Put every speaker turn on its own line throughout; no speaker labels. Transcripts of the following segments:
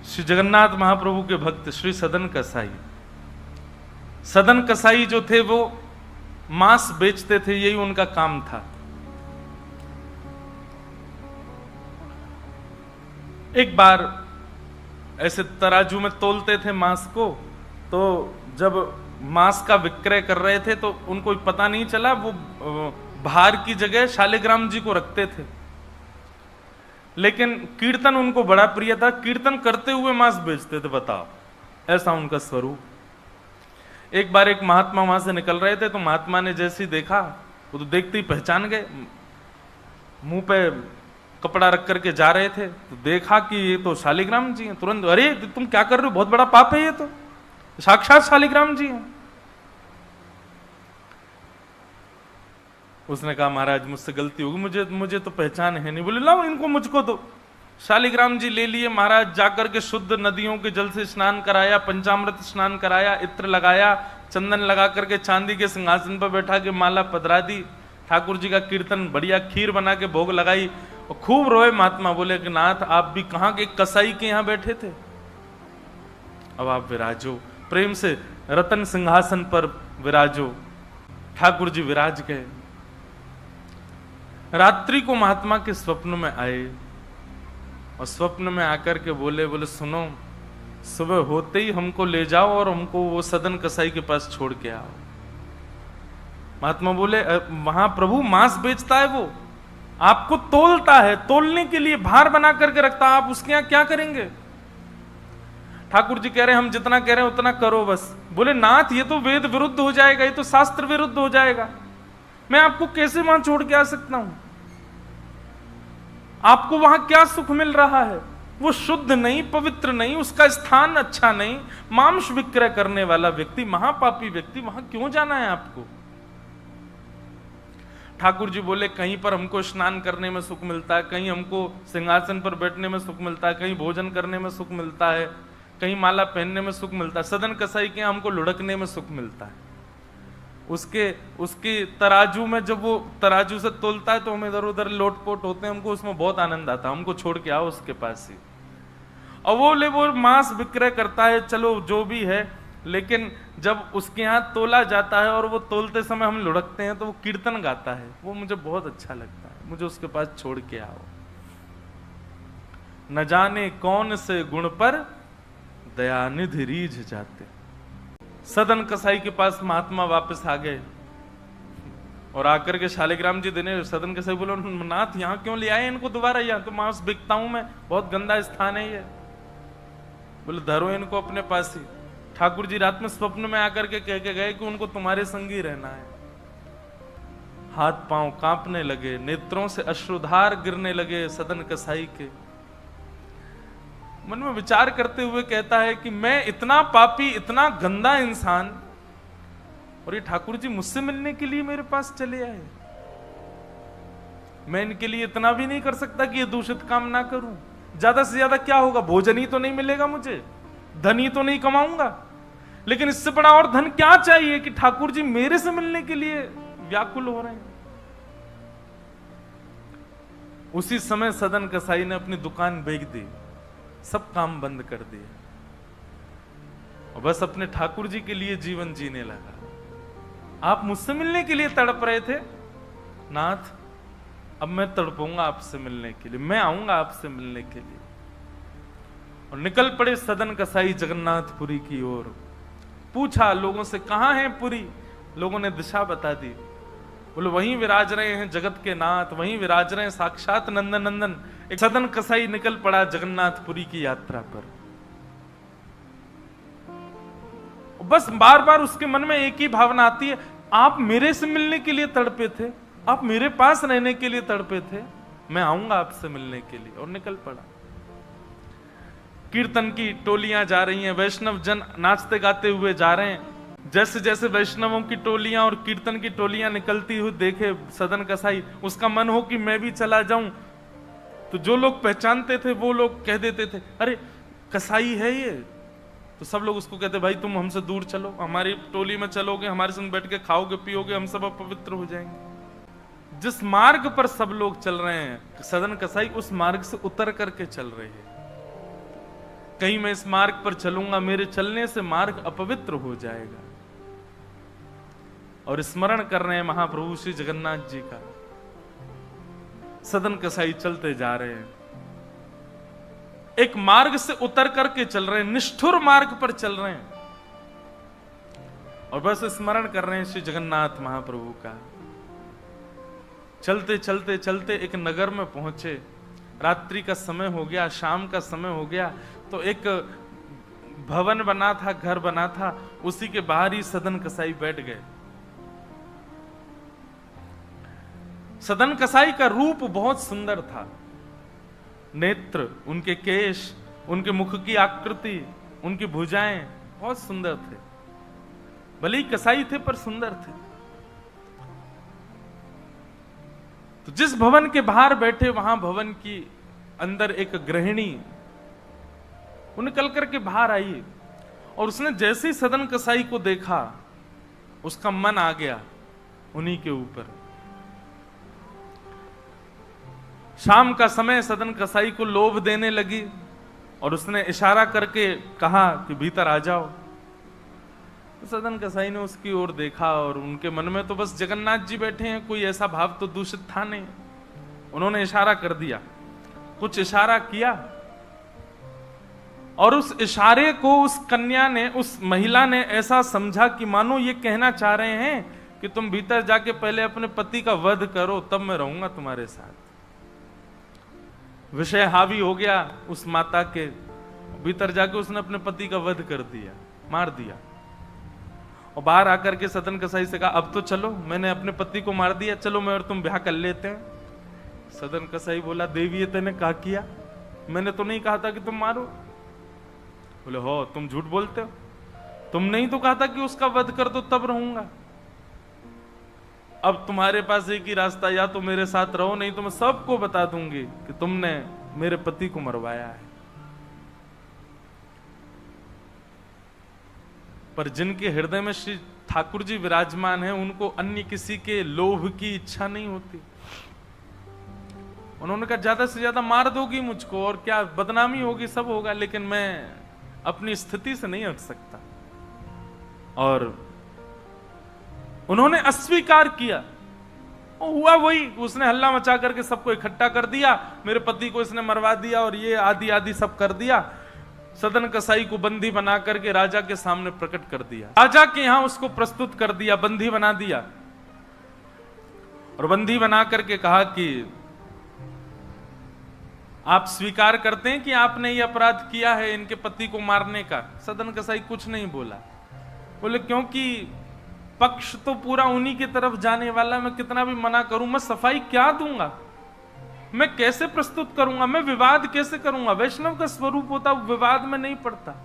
श्री जगन्नाथ महाप्रभु के भक्त श्री सदन कसाई। सदन कसाई जो थे वो मांस बेचते थे, यही उनका काम था। एक बार ऐसे तराजू में तोलते थे मांस को, तो जब मांस का विक्रय कर रहे थे तो उनको पता नहीं चला, वो भार की जगह शालिग्राम जी को रखते थे। लेकिन कीर्तन उनको बड़ा प्रिय था, कीर्तन करते हुए मांस बेचते थे। बताओ, ऐसा उनका स्वरूप। एक बार एक महात्मा वहां से निकल रहे थे, तो महात्मा ने जैसे ही देखा, वो तो देखते ही पहचान गए, मुंह पे कपड़ा रख करके जा रहे थे, तो देखा कि ये तो शालिग्राम जी हैं। तुरंत, अरे तुम क्या कर रहे हो, बहुत बड़ा पाप है, ये तो साक्षात शालिग्राम जी हैं। उसने कहा महाराज मुझसे गलती होगी, मुझे तो पहचान है नहीं। बोले लाओ इनको, मुझको दो। शालिग्राम जी ले लिए महाराज, जाकर के शुद्ध नदियों के जल से स्नान कराया, पंचामृत स्नान कराया, इत्र लगाया, चंदन लगा करके चांदी के सिंहासन पर बैठा के माला पधरा दी, ठाकुर जी का कीर्तन, बढ़िया खीर बना के भोग लगाई, और खूब रोए महात्मा। बोले कि नाथ आप भी कहां के कसाई के यहां बैठे थे, अब आप विराजो, प्रेम से रतन सिंहासन पर विराजो। ठाकुर जी विराज गए। रात्रि को महात्मा के स्वप्न में आए, और स्वप्न में आकर के बोले सुनो, सुबह होते ही हमको ले जाओ और हमको वो सदन कसाई के पास छोड़ के आओ। महात्मा बोले वहां प्रभु मांस बेचता है, वो आपको तोलता है, तोलने के लिए भार बना करके रखता है, आप उसके यहां क्या करेंगे। ठाकुर जी कह रहे हैं हम जितना कह रहे हैं उतना करो बस। बोले नाथ ये तो वेद विरुद्ध हो जाएगा, ये तो शास्त्र विरुद्ध हो जाएगा, मैं आपको कैसे वहां छोड़ के आ सकता हूं। आपको वहां क्या सुख मिल रहा है, वो शुद्ध नहीं, पवित्र नहीं, उसका स्थान अच्छा नहीं, मांस विक्रय करने वाला व्यक्ति, महापापी व्यक्ति, वहां क्यों जाना है आपको। ठाकुर जी बोले कहीं पर हमको स्नान करने में सुख मिलता है, कहीं हमको सिंहासन पर बैठने में सुख मिलता है, कहीं भोजन करने में सुख मिलता है, कहीं माला पहनने में सुख मिलता है, सदन कसाई के हमको लुढ़कने में सुख मिलता है। उसके तराजू में जब वो तराजू से तोलता है तो हम इधर उधर लोटपोट होते हैं, हमको उसमें बहुत आनंद आता है, हमको छोड़ के आओ उसके पास ही। और वो मांस विक्रय करता है, चलो जो भी है, लेकिन जब उसके यहाँ तोला जाता है और वो तोलते समय हम लुढ़कते हैं तो वो कीर्तन गाता है, वो मुझे बहुत अच्छा लगता है, मुझे उसके पास छोड़ के आओ। न जाने कौन से गुण पर दयानिधि रीझ जाते। सदन कसाई के पास महात्मा वापस आ गए और आकर के शालिग्राम जी देने, सदन कसाई बोलो नाथ यहाँ क्यों ले आए इनको दोबारा, यहाँ तो मांस बिकता हूं मैं, बहुत गंदा स्थान है ये। बोले धरो इनको अपने पास ही। ठाकुर जी रात में स्वप्न में आकर के कह के गए कि उनको तुम्हारे संग ही रहना है। हाथ पांव कांपने लगे, नेत्रों से अश्रुधार गिरने लगे सदन कसाई के। मन में विचार करते हुए कहता है कि मैं इतना पापी, इतना गंदा इंसान, और ये ठाकुर जी मुझसे मिलने के लिए मेरे पास चले आए। मैं इनके लिए इतना भी नहीं कर सकता कि ये दूषित काम ना करूं। ज्यादा से ज्यादा क्या होगा, भोजन ही तो नहीं मिलेगा मुझे, धन ही तो नहीं कमाऊंगा, लेकिन इससे बड़ा और धन क्या चाहिए कि ठाकुर जी मेरे से मिलने के लिए व्याकुल हो रहे हैं। उसी समय सदन कसाई ने अपनी दुकान बेच दी, सब काम बंद कर दिए और बस अपने ठाकुर जी के लिए जीवन जीने लगा। आप मुझसे मिलने के लिए तड़प रहे थे नाथ, अब मैं तड़पूंगा आपसे मिलने के लिए, मैं आऊंगा आपसे मिलने के लिए। और निकल पड़े सदन कसाई जगन्नाथपुरी की ओर। पूछा लोगों से कहां है पुरी, लोगों ने दिशा बता दी। बोले वहीं विराज रहे हैं जगत के नाथ, वहीं विराज रहे हैं साक्षात नंदन नंदन। एक सदन कसाई निकल पड़ा जगन्नाथपुरी की यात्रा पर। बस बार बार उसके मन में एक ही भावना आती है, आप मेरे से मिलने के लिए तड़पे थे, आप मेरे पास रहने के लिए तड़पे थे, मैं आऊंगा आपसे मिलने के लिए। और निकल पड़ा। कीर्तन की टोलियां जा रही हैं, वैष्णव जन नाचते गाते हुए जा रहे हैं। जैसे जैसे वैष्णवों की टोलियां और कीर्तन की टोलियां निकलती हुई देखे सदन कसाई, उसका मन हो कि मैं भी चला जाऊं। तो जो लोग पहचानते थे वो लोग कह देते थे अरे कसाई है ये, तो सब लोग उसको कहते भाई तुम हमसे दूर चलो, हमारी टोली में चलोगे, हमारे संग बैठ के खाओगे पियोगे, हम सब अपवित्र हो जाएंगे। जिस मार्ग पर सब लोग चल रहे हैं सदन कसाई उस मार्ग से उतर करके चल रहे हैं। कहीं मैं इस मार्ग पर चलूंगा, मेरे चलने से मार्ग अपवित्र हो जाएगा। और स्मरण कर रहे हैं महाप्रभु श्री जगन्नाथ जी का। सदन कसाई चलते जा रहे हैं, एक मार्ग से उतर करके चल रहे हैं, निष्ठुर मार्ग पर चल रहे हैं, और बस स्मरण कर रहे हैं श्री जगन्नाथ महाप्रभु का। चलते चलते चलते एक नगर में पहुंचे, रात्रि का समय हो गया, शाम का समय हो गया, तो एक भवन बना था, घर बना था, उसी के बाहर ही सदन कसाई बैठ गए। सदन कसाई का रूप बहुत सुंदर था, नेत्र, उनके केश, उनके मुख की आकृति, उनकी भुजाएं बहुत सुंदर थे। भले ही कसाई थे पर सुंदर थे। तो जिस भवन के बाहर बैठे, वहां भवन की अंदर एक गृहिणी वो निकल करके बाहर आई, और उसने जैसे ही सदन कसाई को देखा, उसका मन आ गया उन्हीं के ऊपर। शाम का समय, सदन कसाई को लोभ देने लगी, और उसने इशारा करके कहा कि भीतर आ जाओ। तो सदन कसाई ने उसकी ओर देखा, और उनके मन में तो बस जगन्नाथ जी बैठे हैं, कोई ऐसा भाव तो दूषित था नहीं। उन्होंने इशारा कर दिया, कुछ इशारा किया, और उस इशारे को उस कन्या ने, उस महिला ने ऐसा समझा कि मानो ये कहना चाह रहे हैं कि तुम भीतर जाके पहले अपने पति का वध करो, तब मैं रहूंगा तुम्हारे साथ। विषय हावी हो गया उस माता के, भीतर जाके उसने अपने पति का वध कर दिया, मार दिया। और बाहर आकर के सदन कसाई से कहा, अब तो चलो, मैंने अपने पति को मार दिया, चलो मैं और तुम ब्याह कर लेते हैं। सदन कसाई बोला, देवी ये तेने कहा किया, मैंने तो नहीं कहा था कि तुम मारो। बोले, हो तुम झूठ बोलते हो, तुमने ही तो कहा था कि उसका वध कर दो तब रहूंगा। अब तुम्हारे पास एक ही रास्ता, या तो मेरे साथ रहो, नहीं तो मैं सबको बता दूंगी कि तुमने मेरे पति को मरवाया है। पर जिनके हृदय में श्री ठाकुर जी विराजमान हैं, उनको अन्य किसी के लोभ की इच्छा नहीं होती। उन्होंने कहा, ज्यादा से ज्यादा मार दोगी मुझको, और क्या बदनामी होगी, सब होगा, लेकिन मैं अपनी स्थिति से नहीं हट सकता। और उन्होंने अस्वीकार किया। हुआ वही, उसने हल्ला मचा करके सबको इकट्ठा कर दिया, मेरे पति को इसने मरवा दिया, और ये आदि आदि सब कर दिया। सदन कसाई को बंदी बना करके राजा के सामने प्रकट कर दिया, राजा के यहां उसको प्रस्तुत कर दिया, बंदी बना दिया। और बंदी बना करके कहा कि आप स्वीकार करते हैं कि आपने ये अपराध किया है इनके पति को मारने का? सदन कसाई कुछ नहीं बोला। बोले, क्योंकि पक्ष तो पूरा उन्हीं की तरफ जाने वाला, मैं कितना भी मना करूं, मैं सफाई क्या दूंगा, मैं कैसे प्रस्तुत करूंगा, मैं विवाद कैसे करूंगा? वैष्णव का स्वरूप होता विवाद में नहीं पड़ता।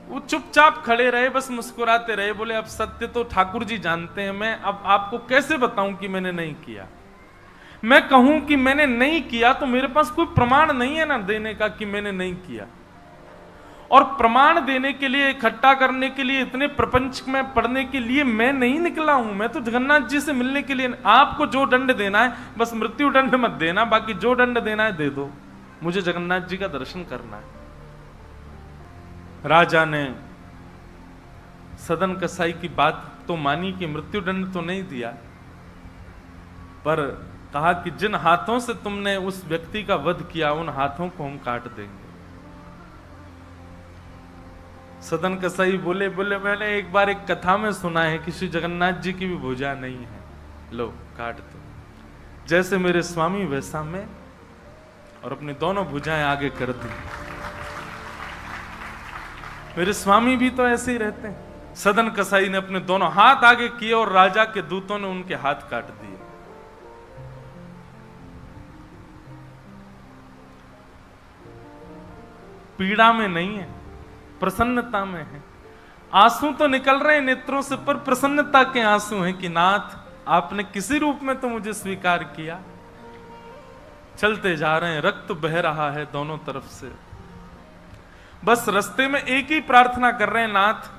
वो चुपचाप खड़े रहे, बस मुस्कुराते रहे। बोले, अब सत्य तो ठाकुर जी जानते हैं, मैं अब आपको कैसे बताऊं कि मैंने नहीं किया। मैं कहूं कि मैंने नहीं किया तो मेरे पास कोई प्रमाण नहीं है ना देने का कि मैंने नहीं किया। और प्रमाण देने के लिए, इकट्ठा करने के लिए, इतने प्रपंच में पढ़ने के लिए मैं नहीं निकला हूं। मैं तो जगन्नाथ जी से मिलने के लिए। आपको जो दंड देना है, बस मृत्यु दंड मत देना, बाकी जो दंड देना है दे दो, मुझे जगन्नाथ जी का दर्शन करना है। राजा ने सदन कसाई की बात तो मानी कि मृत्यु दंड तो नहीं दिया, पर कहा कि जिन हाथों से तुमने उस व्यक्ति का वध किया, उन हाथों को हम काट देंगे। सदन कसाई बोले, मैंने एक बार एक कथा में सुना है कि श्री जगन्नाथ जी की भी भुजा नहीं है, लो काट दो। जैसे मेरे स्वामी वैसा मैं, और अपनी दोनों भुजाएं आगे कर दी। मेरे स्वामी भी तो ऐसे ही रहते हैं। सदन कसाई ने अपने दोनों हाथ आगे किए, और राजा के दूतों ने उनके हाथ काट दिए। पीड़ा में नहीं है, प्रसन्नता में है। आंसू तो निकल रहे हैं नेत्रों से, पर प्रसन्नता के आंसू हैं कि नाथ, आपने किसी रूप में तो मुझे स्वीकार किया। चलते जा रहे हैं, रक्त बह रहा है दोनों तरफ से। बस रास्ते में एक ही प्रार्थना कर रहे हैं, नाथ,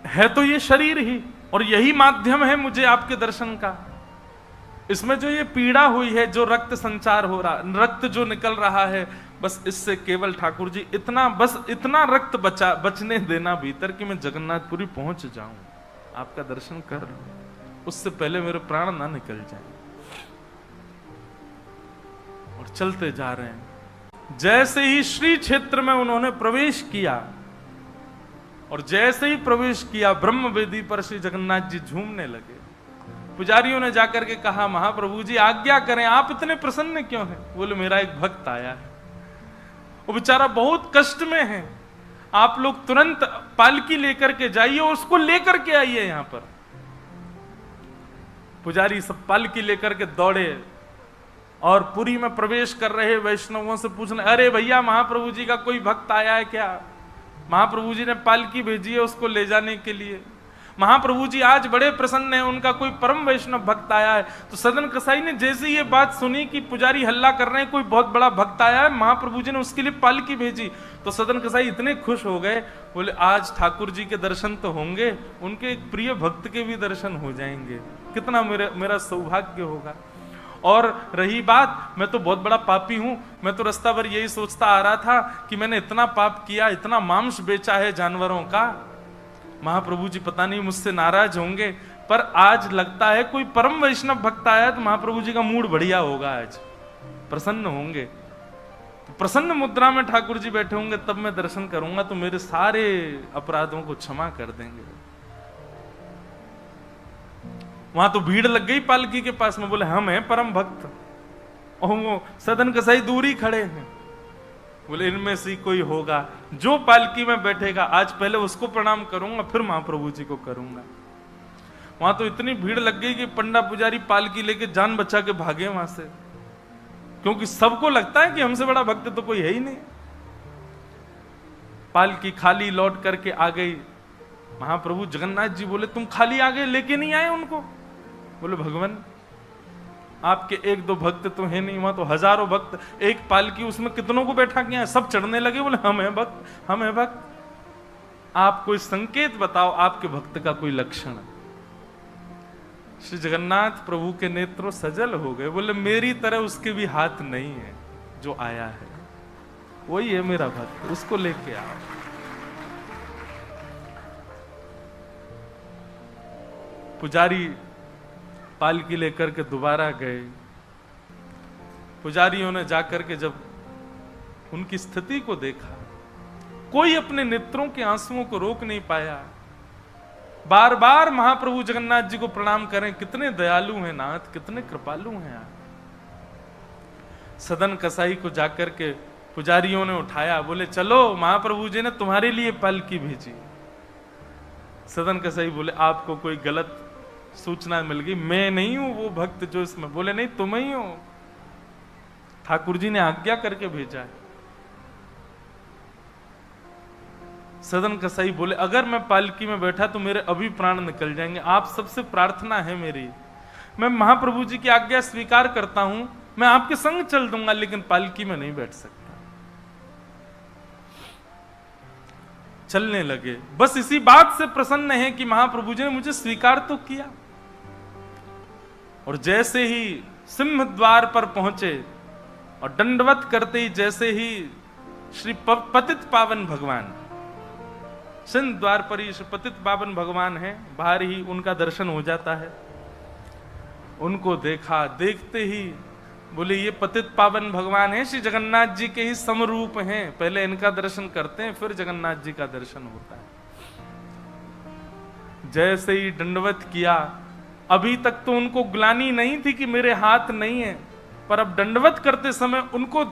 है तो ये शरीर ही, और यही माध्यम है मुझे आपके दर्शन का। इसमें जो ये पीड़ा हुई है, जो रक्त संचार हो रहा, रक्त जो निकल रहा है, बस इससे केवल ठाकुर जी इतना रक्त बचने देना भीतर कि मैं जगन्नाथपुरी पहुंच जाऊं, आपका दर्शन कर लूं, उससे पहले मेरे प्राण ना निकल जाए। और चलते जा रहे हैं। जैसे ही श्री क्षेत्र में उन्होंने प्रवेश किया, और जैसे ही प्रवेश किया, ब्रह्म वेदी पर श्री जगन्नाथ जी झूमने लगे। पुजारियों ने जाकर के कहा, महाप्रभु जी आज्ञा करें, आप इतने प्रसन्न क्यों हैं? बोले, मेरा एक भक्त आया है, वो बेचारा बहुत कष्ट में है, आप लोग तुरंत पालकी लेकर के जाइए और उसको लेकर के आइए यहां पर। पुजारी सब पालकी लेकर के दौड़े और पुरी में प्रवेश कर रहे वैष्णवों से पूछने, अरे भैया, महाप्रभु जी का कोई भक्त आया है क्या? महाप्रभु जी ने पालकी भेजी है उसको ले जाने के लिए। महाप्रभु जी आज बड़े प्रसन्न हैं, उनका कोई परम वैष्णव भक्त आया है। तो सदन कसाई ने जैसे ये बात सुनी कि पुजारी हल्ला कर रहे हैं, कोई बहुत बड़ा भक्त आया है, महाप्रभु जी ने उसके लिए पालकी भेजी, तो सदन कसाई इतने खुश हो गए, बोले आज ठाकुर जी के दर्शन तो होंगे, उनके एक प्रिय भक्त के भी दर्शन हो जाएंगे, कितना मेरा सौभाग्य होगा। और रही बात, मैं तो बहुत बड़ा पापी हूं, मैं तो रास्ता भर यही सोचता आ रहा था कि मैंने इतना पाप किया, इतना मांस बेचा है जानवरों का, महाप्रभु जी पता नहीं मुझसे नाराज होंगे, पर आज लगता है कोई परम वैष्णव भक्त आया तो महाप्रभु जी का मूड बढ़िया होगा, आज प्रसन्न होंगे। तो प्रसन्न मुद्रा में ठाकुर जी बैठे होंगे, तब मैं दर्शन करूंगा तो मेरे सारे अपराधों को क्षमा कर देंगे। वहां तो भीड़ लग गई पालकी के पास में, बोले हम हैं परम भक्त, और वो सदन कसाई दूर ही खड़े हैं। बोले इनमें से कोई होगा जो पालकी में बैठेगा, आज पहले उसको प्रणाम करूंगा, फिर महाप्रभु जी को करूंगा। वहां तो इतनी भीड़ लग गई कि पंडा पुजारी पालकी लेके जान बचा के भागे वहां से, क्योंकि सबको लगता है कि हमसे बड़ा भक्त तो कोई है ही नहीं। पालकी खाली लौट करके आ गई। महाप्रभु जगन्नाथ जी बोले, तुम खाली आ गए, लेके नहीं आए उनको? बोले, भगवान आपके एक दो भक्त तो है नहीं, वहां तो हजारों भक्त, एक पालकी उसमें कितनों को बैठा के हैं, सब चढ़ने लगे। बोले, हम हैं भक्त, हम हैं भक्त, आप कोई संकेत बताओ, आपके भक्त का कोई लक्षण। श्री जगन्नाथ प्रभु के नेत्रों सजल हो गए। बोले, मेरी तरह उसके भी हाथ नहीं है, जो आया है वही है मेरा भक्त, उसको लेके आओ। पुजारी पालकी लेकर के दोबारा गए। पुजारियों ने जाकर के जब उनकी स्थिति को देखा, कोई अपने नेत्रों के आंसुओं को रोक नहीं पाया। बार बार महाप्रभु जगन्नाथ जी को प्रणाम करें, कितने दयालु हैं नाथ, कितने कृपालु हैं आप। सदन कसाई को जाकर के पुजारियों ने उठाया, बोले चलो महाप्रभु जी ने तुम्हारे लिए पालकी भेजी। सदन कसाई बोले, आपको कोई गलत सूचना मिल गई, मैं नहीं हूं वो भक्त जो इसमें। बोले, नहीं तुम ही हो, ठाकुर जी ने आज्ञा करके भेजा है। सदन कसाई बोले, अगर मैं पालकी में बैठा तो मेरे अभी प्राण निकल जाएंगे, आप सबसे प्रार्थना है मेरी, मैं महाप्रभु जी की आज्ञा स्वीकार करता हूं, मैं आपके संग चल दूंगा, लेकिन पालकी में नहीं बैठ सकता। चलने लगे, बस इसी बात से प्रसन्न है कि महाप्रभु जी ने मुझे स्वीकार तो किया। और जैसे ही सिंह द्वार पर पहुंचे और दंडवत करते ही जैसे ही श्री पतित पावन भगवान, सिंह द्वार पर ही श्री पतित पावन भगवान है, बाहर ही उनका दर्शन हो जाता है। उनको देखा, देखते ही बोले, ये पतित पावन भगवान है, श्री जगन्नाथ जी के ही समरूप हैं, पहले इनका दर्शन करते हैं फिर जगन्नाथ जी का दर्शन होता है। जैसे ही दंडवत किया, अभी तक तो उनको ग्लानि नहीं थी कि मेरे हाथ नहीं है, पर अब दंडवत करते समय उनको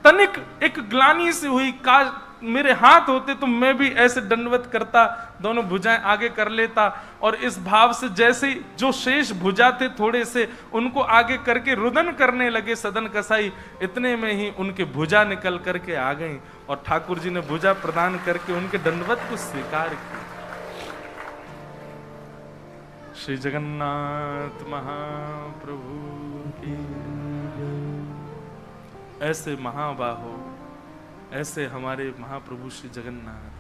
तनिक एक ग्लानि से हुई, काश मेरे हाथ होते तो मैं भी ऐसे दंडवत करता, दोनों भुजाएं आगे कर लेता। और इस भाव से जैसे जो शेष भुजा थे थोड़े से, उनको आगे करके रुदन करने लगे सदन कसाई। इतने में ही उनके भुजा निकल करके आ गई और ठाकुर जी ने भुजा प्रदान करके उनके दंडवत को स्वीकार किया। श्री जगन्नाथ महाप्रभु की। ऐसे महाबाहो, ऐसे हमारे महाप्रभु श्री जगन्नाथ।